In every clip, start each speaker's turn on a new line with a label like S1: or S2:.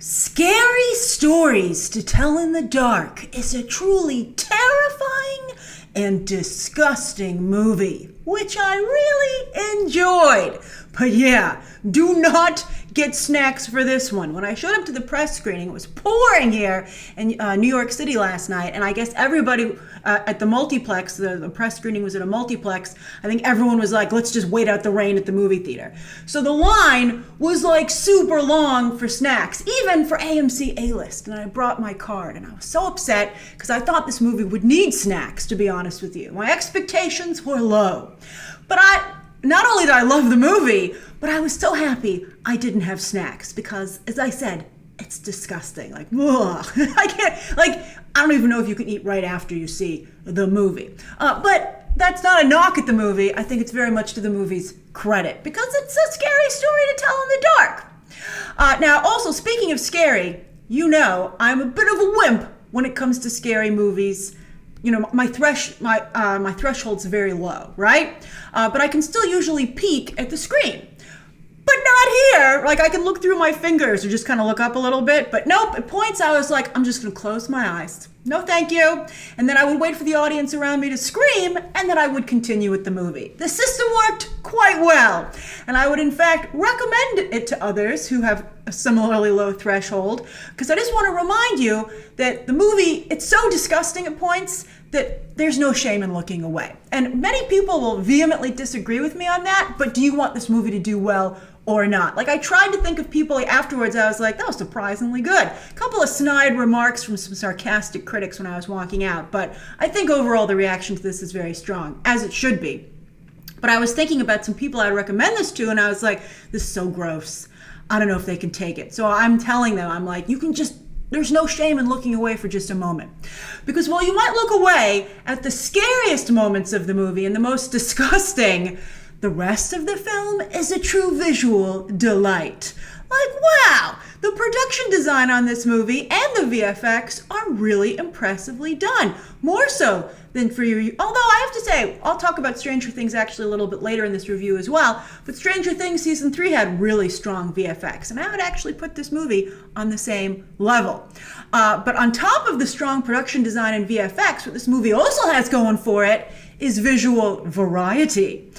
S1: Scary Stories to Tell in the Dark is a truly terrifying and disgusting movie, which I really enjoyed. But yeah, do not get snacks for this one. When I showed up to the press screening, it was pouring here in New York City last night, and I guess everybody at the multiplex, the press screening was at a multiplex, I think everyone was like, let's just wait out the rain at the movie theater. So the line was like super long for snacks, even for AMC A-List, and I brought my card, and I was so upset because I thought this movie would need snacks, to be honest with you. My expectations were low. But not only did I love the movie, but I was so happy I didn't have snacks because, as I said, it's disgusting. Like, ugh. I don't even know if you can eat right after you see the movie. But that's not a knock at the movie. I think it's very much to the movie's credit because it's a scary story to tell in the dark. Now, also, speaking of scary, you know I'm a bit of a wimp when it comes to scary movies. You know, my threshold's very low, right? But I can still usually peek at the screen. But not here. Like, I can look through my fingers or just kind of look up a little bit. But nope, at points I was like, I'm just going to close my eyes. No, thank you. And then I would wait for the audience around me to scream, and then I would continue with the movie. The system worked quite well. And I would, in fact, recommend it to others who have a similarly low threshold, because I just want to remind you that the movie, it's so disgusting at points that there's no shame in looking away. And many people will vehemently disagree with me on that, but do you want this movie to do well or not? Like, I tried to think of people afterwards, I was like, that was surprisingly good. A couple of snide remarks from some sarcastic critics when I was walking out, but I think overall the reaction to this is very strong, as it should be. But I was thinking about some people I'd recommend this to, and I was like, this is so gross. I don't know if they can take it. So I'm telling them, I'm like, there's no shame in looking away for just a moment. Because while you might look away at the scariest moments of the movie and the most disgusting, the rest of the film is a true visual delight. Like, wow, the production design on this movie and the VFX are really impressively done. More so than for you. Although I have to say, I'll talk about Stranger Things actually a little bit later in this review as well, but Stranger Things Season 3 had really strong VFX, and I would actually put this movie on the same level. But on top of the strong production design and VFX, what this movie also has going for it is visual variety.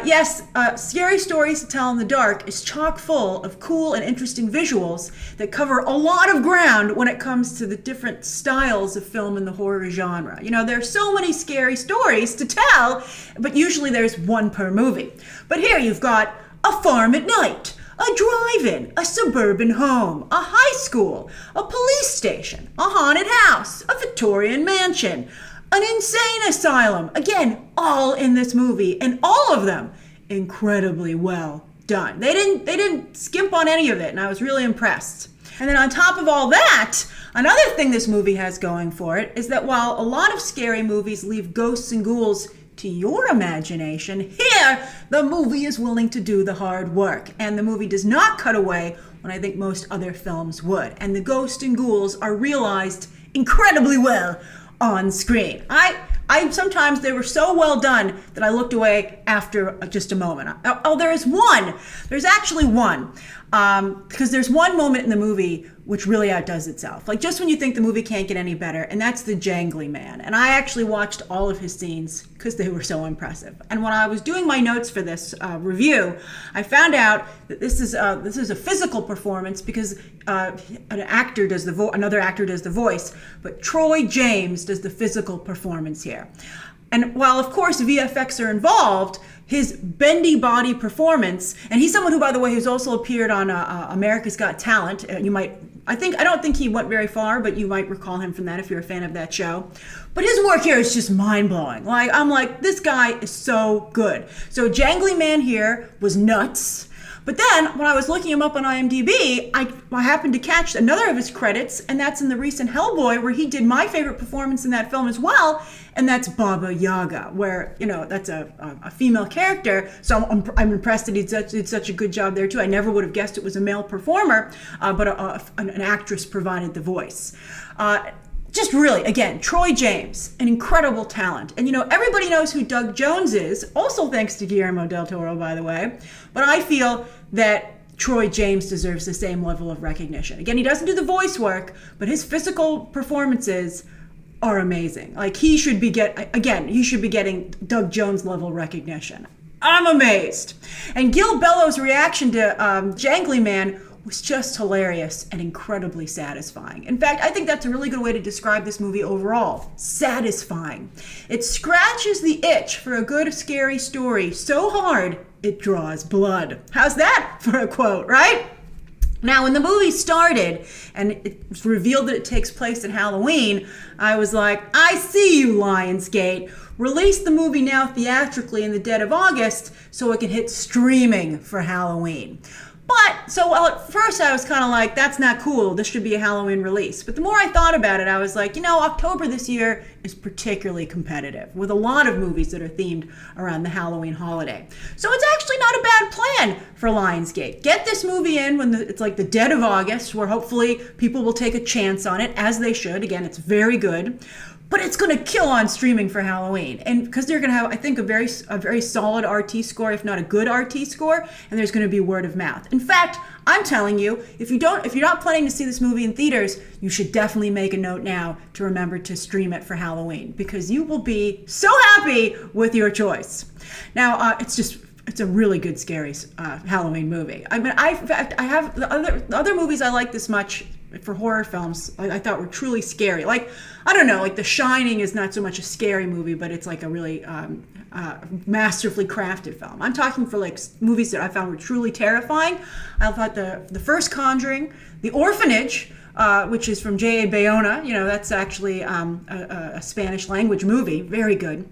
S1: Yes, Scary Stories to Tell in the Dark is chock full of cool and interesting visuals that cover a lot of ground when it comes to the different styles of film in the horror genre. You know, there's so many scary stories to tell, but usually there's one per movie. But here you've got a farm at night, a drive-in, a suburban home, a high school, a police station, a haunted house, a Victorian mansion, an insane asylum. Again, all in this movie, and all of them incredibly well done. They didn't skimp on any of it, and I was really impressed. And then on top of all that, another thing this movie has going for it is that while a lot of scary movies leave ghosts and ghouls to your imagination, here the movie is willing to do the hard work, and the movie does not cut away when I think most other films would. And the ghosts and ghouls are realized incredibly well on screen. I sometimes they were so well done that I looked away after just a moment. There's actually one, because there's one moment in the movie which really outdoes itself. Like, just when you think the movie can't get any better, and that's the Jangly Man. And I actually watched all of his scenes because they were so impressive. And when I was doing my notes for this review, I found out that this is a physical performance because another actor does the voice, but Troy James does the physical performance here. And while, of course, VFX are involved, his bendy body performance, and he's someone who, by the way, has also appeared on America's Got Talent. I don't think he went very far, but you might recall him from that if you're a fan of that show. But his work here is just mind-blowing. Like, I'm like, this guy is so good. So Jangly Man here was nuts. But then, when I was looking him up on IMDb, I happened to catch another of his credits, and that's in the recent Hellboy, where he did my favorite performance in that film as well, and that's Baba Yaga, where, you know, that's a female character, so I'm impressed that he did such a good job there, too. I never would have guessed it was a male performer, but an actress provided the voice. Just really, again, Troy James, an incredible talent. And, you know, everybody knows who Doug Jones is, also thanks to Guillermo del Toro, by the way. But I feel that Troy James deserves the same level of recognition. Again, he doesn't do the voice work, but his physical performances are amazing. Like, he should be getting Doug Jones level recognition. I'm amazed. And Gil Bellows' reaction to Jangly Man was just hilarious and incredibly satisfying. In fact, I think that's a really good way to describe this movie overall. Satisfying. It scratches the itch for a good, scary story so hard it draws blood. How's that for a quote, right? Now, when the movie started and it was revealed that it takes place at Halloween, I was like, I see you, Lionsgate. Release the movie now theatrically in the dead of August so it can hit streaming for Halloween. But, so at first I was kind of like, that's not cool. This should be a Halloween release. But the more I thought about it, I was like, October this year is particularly competitive with a lot of movies that are themed around the Halloween holiday. So it's actually not a bad plan for Lionsgate. Get this movie in when it's like the dead of August, where hopefully people will take a chance on it, as they should. Again, it's very good. But it's going to kill on streaming for Halloween. And because they're going to have, I think, a very solid RT score, if not a good RT score, and there's going to be word of mouth. In fact, I'm telling you, if you're not planning to see this movie in theaters, you should definitely make a note now to remember to stream it for Halloween, because you will be so happy with your choice. Now, it's a really good, scary Halloween movie. I mean, I have the other movies I like this much for horror films I thought were truly scary. Like, I don't know, like The Shining is not so much a scary movie, but it's like a really masterfully crafted film. I'm talking for like movies that I found were truly terrifying. I thought the first Conjuring, The Orphanage, which is from J.A. Bayona, that's actually a Spanish language movie, very good.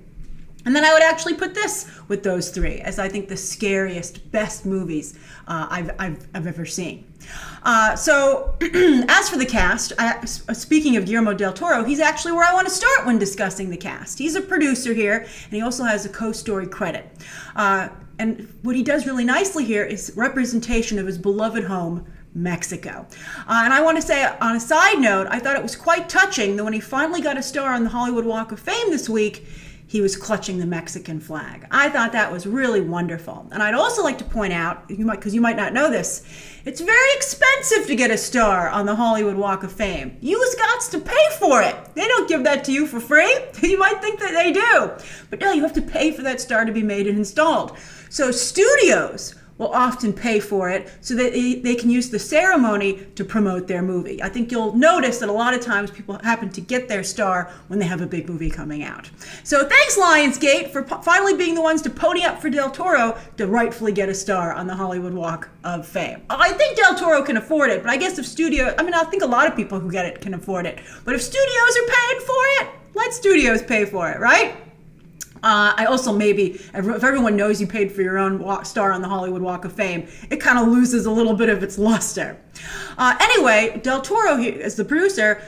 S1: And then I would actually put this with those three as I think the scariest, best movies I've ever seen. So as for the cast, speaking of Guillermo del Toro, he's actually where I want to start when discussing the cast. He's a producer here, and he also has a co-story credit. And what he does really nicely here is representation of his beloved home, Mexico. And I want to say, on a side note, I thought it was quite touching that when he finally got a star on the Hollywood Walk of Fame this week, he was clutching the Mexican flag. I thought that was really wonderful. And I'd also like to point out, because you might not know this, it's very expensive to get a star on the Hollywood Walk of Fame. You got to pay for it. They don't give that to you for free. You might think that they do. But no, you have to pay for that star to be made and installed. So studios will often pay for it so that they can use the ceremony to promote their movie. I think you'll notice that a lot of times people happen to get their star when they have a big movie coming out. So thanks, Lionsgate, for finally being the ones to pony up for Del Toro to rightfully get a star on the Hollywood Walk of Fame. I think Del Toro can afford it, but I guess if I think a lot of people who get it can afford it. But if studios are paying for it, let studios pay for it, right? I also maybe, if everyone knows you paid for your own star on the Hollywood Walk of Fame, it kind of loses a little bit of its luster. Anyway, Del Toro, as the producer,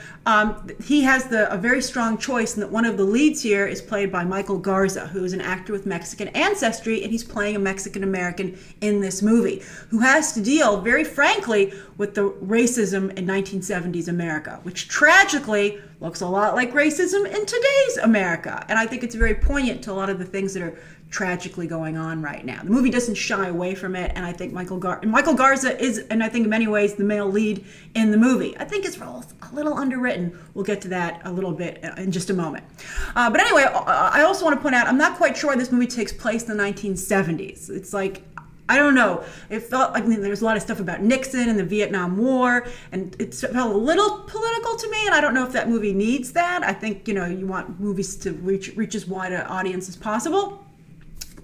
S1: he has a very strong choice in that one of the leads here is played by Michael Garza, who is an actor with Mexican ancestry, and he's playing a Mexican-American in this movie, who has to deal, very frankly, with the racism in 1970s America, which tragically looks a lot like racism in today's America. And I think it's very poignant to a lot of the things that are tragically going on right now. The movie doesn't shy away from it, and I think Michael Garza is, and I think in many ways, the male lead in the movie. I think his role is a little underwritten. We'll get to that a little bit in just a moment. But anyway, I also want to point out, I'm not quite sure this movie takes place in the 1970s. It's like, I don't know. It felt like there's a lot of stuff about Nixon and the Vietnam War, and it felt a little political to me, and I don't know if that movie needs that. I think, you want movies to reach as wide an audience as possible.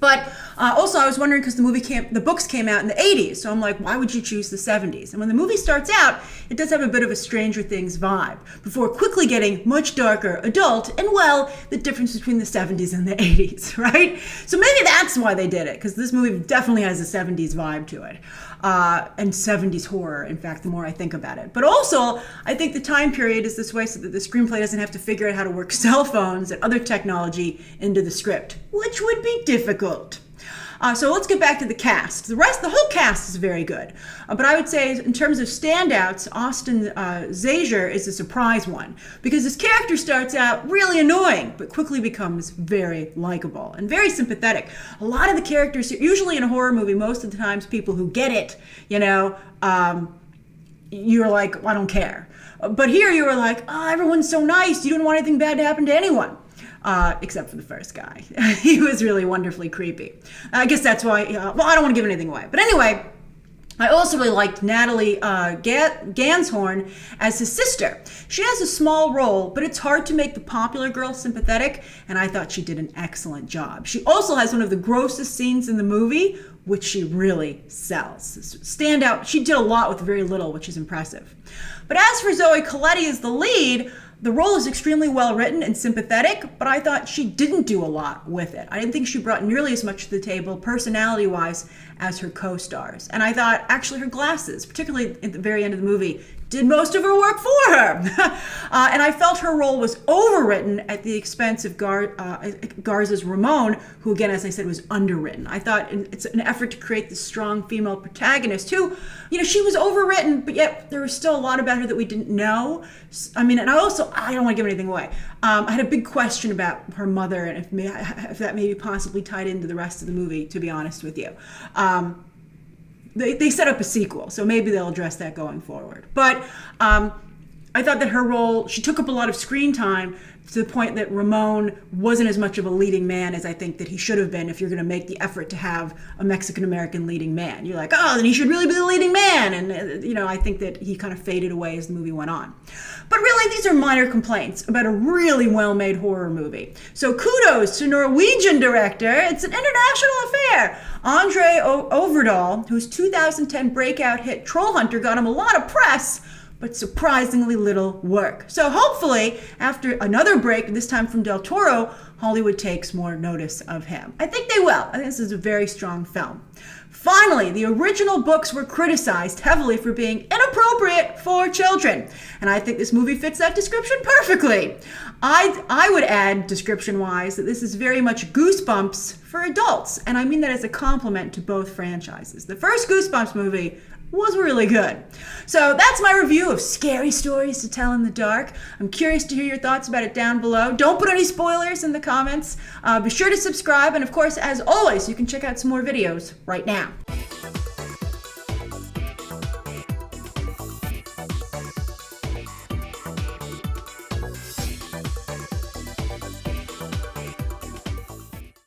S1: But also I was wondering, because the books came out in the 80s, so I'm like, why would you choose the 70s? And when the movie starts out, it does have a bit of a Stranger Things vibe, before quickly getting much darker, adult, and well, the difference between the 70s and the 80s, right? So maybe that's why they did it, because this movie definitely has a 70s vibe to it. And 70s horror, in fact, the more I think about it. But also, I think the time period is this way so that the screenplay doesn't have to figure out how to work cell phones and other technology into the script, which would be difficult. So let's get back to the cast. The whole cast is very good. But I would say in terms of standouts, Austin Zazier is a surprise one because his character starts out really annoying, but quickly becomes very likable and very sympathetic. A lot of the characters, usually in a horror movie, most of the times people who get it, you're like, well, I don't care. But here you were like, oh, everyone's so nice. You don't want anything bad to happen to anyone. Except for the first guy. He was really wonderfully creepy. I guess that's why, I don't want to give anything away. But anyway, I also really liked Natalie Ganshorn as his sister. She has a small role, but it's hard to make the popular girl sympathetic, and I thought she did an excellent job. She also has one of the grossest scenes in the movie, which she really sells. Stand out. She did a lot with very little, which is impressive. But as for Zoe Colletti as the lead, the role is extremely well written and sympathetic, but I thought she didn't do a lot with it. I didn't think she brought nearly as much to the table, personality-wise, as her co-stars. And I thought, actually, her glasses, particularly at the very end of the movie, did most of her work for her. And I felt her role was overwritten at the expense of Garza's Ramon, who, again, as I said, was underwritten. I thought it's an effort to create this strong female protagonist who, she was overwritten, but yet there was still a lot about her that we didn't know. I mean, and I don't want to give anything away. I had a big question about her mother and if that maybe possibly tied into the rest of the movie, to be honest with you. They set up a sequel, so maybe they'll address that going forward. But I thought that her role, she took up a lot of screen time to the point that Ramon wasn't as much of a leading man as I think that he should have been if you're going to make the effort to have a Mexican-American leading man. You're like, oh, then he should really be the leading man. And, I think that he kind of faded away as the movie went on. But really, these are minor complaints about a really well-made horror movie. So kudos to Norwegian director. It's an international affair. Andre Ovredal, whose 2010 breakout hit Troll Hunter got him a lot of press, but surprisingly little work. So hopefully, after another break, this time from Del Toro, Hollywood takes more notice of him. I think they will. I think this is a very strong film. Finally, the original books were criticized heavily for being inappropriate for children. And I think this movie fits that description perfectly. I would add, description-wise, that this is very much Goosebumps for adults. And I mean that as a compliment to both franchises. The first Goosebumps movie was really good. So that's my review of Scary Stories to Tell in the Dark. I'm curious to hear your thoughts about it down below. Don't put any spoilers in the comments. Be sure to subscribe. And of course, as always, you can check out some more videos right now.